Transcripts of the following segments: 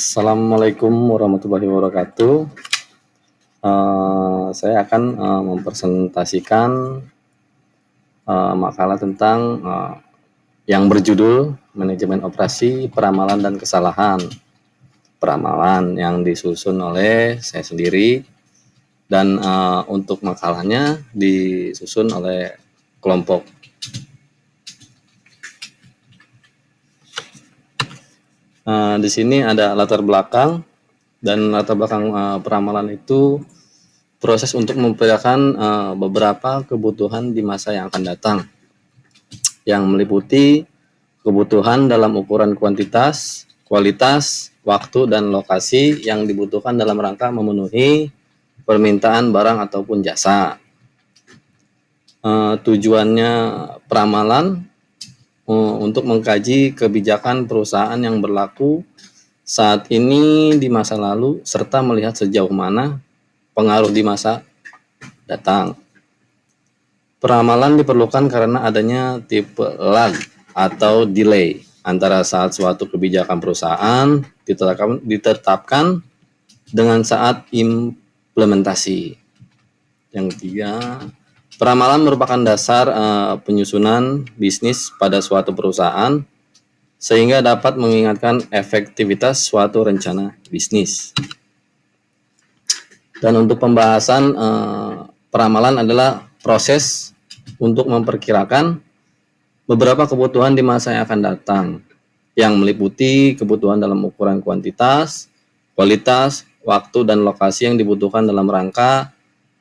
Assalamualaikum warahmatullahi wabarakatuh. Saya akan mempresentasikan makalah tentang yang berjudul Manajemen Operasi, Peramalan dan Kesalahan. Peramalan yang disusun oleh saya sendiri, dan untuk makalahnya disusun oleh kelompok. Di sini ada latar belakang, dan latar belakang peramalan itu proses untuk memperkirakan beberapa kebutuhan di masa yang akan datang, yang meliputi kebutuhan dalam ukuran kuantitas, kualitas, waktu, dan lokasi yang dibutuhkan dalam rangka memenuhi permintaan barang ataupun jasa. Tujuannya peramalan untuk mengkaji kebijakan perusahaan yang berlaku saat ini di masa lalu, serta melihat sejauh mana pengaruh di masa datang. Peramalan diperlukan karena adanya tipe lag atau delay antara saat suatu kebijakan perusahaan ditetapkan dengan saat implementasi. Yang ketiga, peramalan merupakan dasar penyusunan bisnis pada suatu perusahaan sehingga dapat mengingatkan efektivitas suatu rencana bisnis. Dan untuk pembahasan peramalan adalah proses untuk memperkirakan beberapa kebutuhan di masa yang akan datang, yang meliputi kebutuhan dalam ukuran kuantitas, kualitas, waktu, dan lokasi yang dibutuhkan dalam rangka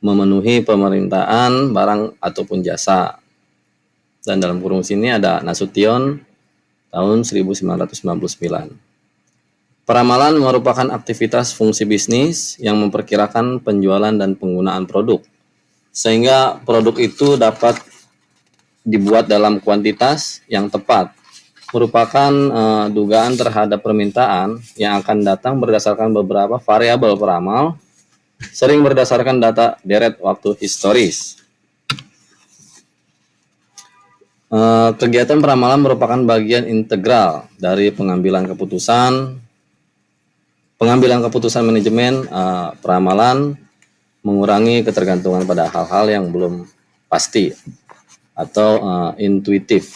memenuhi permintaan barang ataupun jasa. Dan dalam kurung sini ada Nasution tahun 1999. Peramalan merupakan aktivitas fungsi bisnis yang memperkirakan penjualan dan penggunaan produk, sehingga produk itu dapat dibuat dalam kuantitas yang tepat. Merupakan dugaan terhadap permintaan yang akan datang berdasarkan beberapa variabel peramal, sering berdasarkan data deret waktu historis. Kegiatan peramalan merupakan bagian integral dari pengambilan keputusan manajemen. Peramalan mengurangi ketergantungan pada hal-hal yang belum pasti atau intuitif.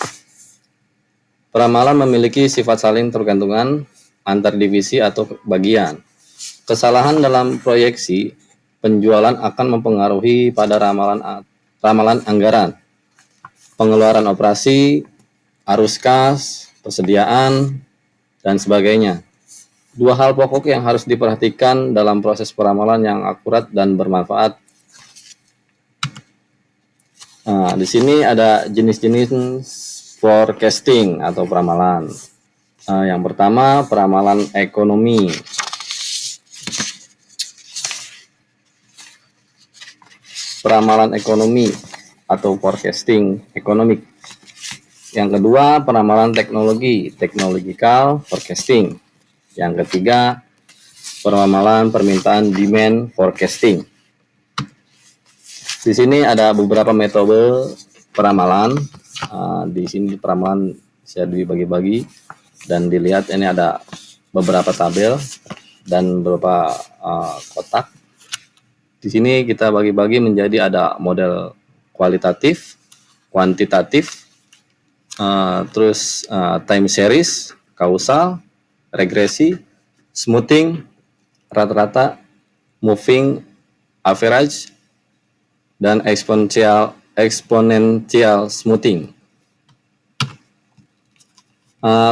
Peramalan memiliki sifat saling tergantungan antar divisi atau bagian. Kesalahan dalam proyeksi penjualan akan mempengaruhi pada ramalan anggaran, pengeluaran operasi, arus kas, persediaan, dan sebagainya. Dua hal pokok yang harus diperhatikan dalam proses peramalan yang akurat dan bermanfaat. Di sini ada jenis-jenis forecasting atau peramalan. Yang pertama, peramalan ekonomi. Peramalan ekonomi atau forecasting ekonomik. Yang kedua, peramalan teknologi, technological forecasting. Yang ketiga, peramalan permintaan demand forecasting. Di sini ada beberapa metode peramalan. Di sini peramalan bisa dibagi-bagi dan dilihat, ini ada beberapa tabel dan beberapa kotak. Di sini kita bagi-bagi menjadi ada model kualitatif, kuantitatif, terus time series, kausal, regresi, smoothing, rata-rata, moving average, dan exponential smoothing.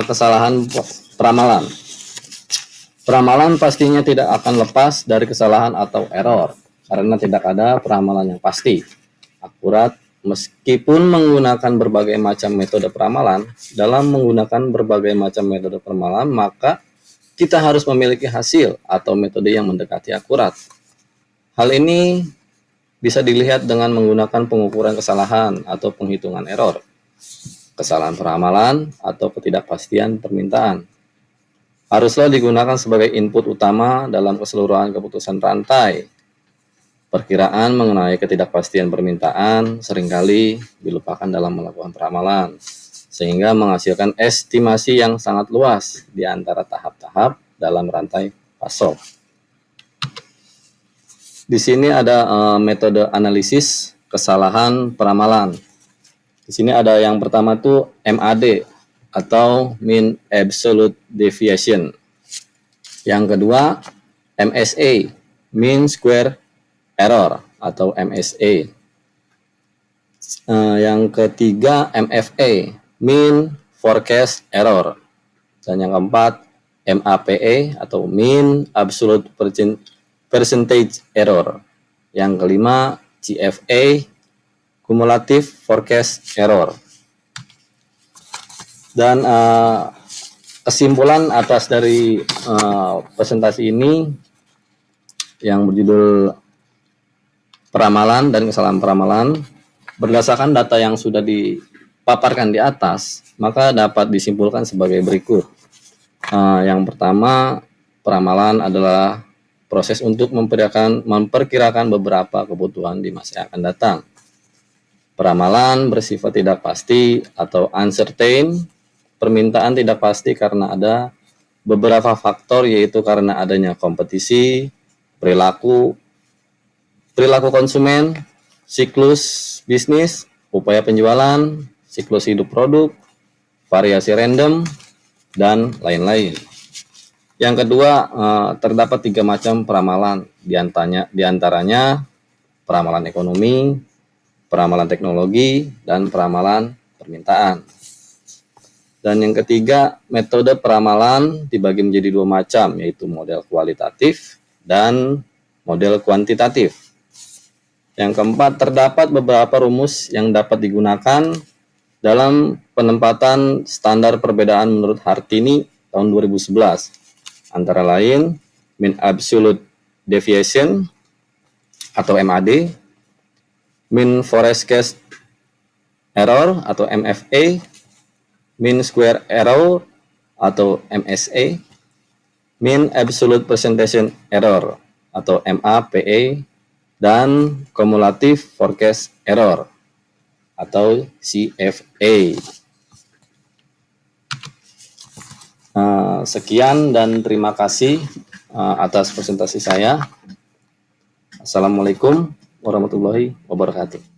Kesalahan peramalan. Peramalan pastinya tidak akan lepas dari kesalahan atau error, karena tidak ada peramalan yang pasti, akurat. Meskipun menggunakan berbagai macam metode peramalan, dalam menggunakan berbagai macam metode peramalan, maka kita harus memiliki hasil atau metode yang mendekati akurat. Hal ini bisa dilihat dengan menggunakan pengukuran kesalahan atau penghitungan error, kesalahan peramalan, atau ketidakpastian permintaan. Haruslah digunakan sebagai input utama dalam keseluruhan keputusan rantai. Perkiraan mengenai ketidakpastian permintaan seringkali dilupakan dalam melakukan peramalan, sehingga menghasilkan estimasi yang sangat luas di antara tahap-tahap dalam rantai pasok. Di sini ada metode analisis kesalahan peramalan. Di sini ada yang pertama tuh MAD atau mean absolute deviation. Yang kedua MSA, mean square error atau MSA. Yang ketiga MFA, mean forecast error. Dan yang keempat MAPE atau mean absolute percentage error. Yang kelima CFA, cumulative forecast error. Dan kesimpulan atas dari presentasi ini yang berjudul peramalan dan kesalahan peramalan, berdasarkan data yang sudah dipaparkan di atas, maka dapat disimpulkan sebagai berikut. Yang pertama, peramalan adalah proses untuk memperkirakan beberapa kebutuhan di masa yang akan datang. Peramalan bersifat tidak pasti atau uncertain. Permintaan tidak pasti karena ada beberapa faktor, yaitu karena adanya kompetisi, perilaku konsumen, siklus bisnis, upaya penjualan, siklus hidup produk, variasi random, dan lain-lain. Yang kedua, terdapat 3 macam peramalan, diantaranya peramalan ekonomi, peramalan teknologi, dan peramalan permintaan. Dan yang ketiga, metode peramalan dibagi menjadi 2 macam, yaitu model kualitatif dan model kuantitatif. Yang keempat, terdapat beberapa rumus yang dapat digunakan dalam penempatan standar perbedaan menurut Hartini tahun 2011. Antara lain, mean absolute deviation atau MAD, mean forecast error atau MFA, mean square error atau MSA, mean absolute percentage error atau MAPE, dan cumulative forecast error atau CFA. Sekian dan terima kasih atas presentasi saya. Assalamualaikum warahmatullahi wabarakatuh.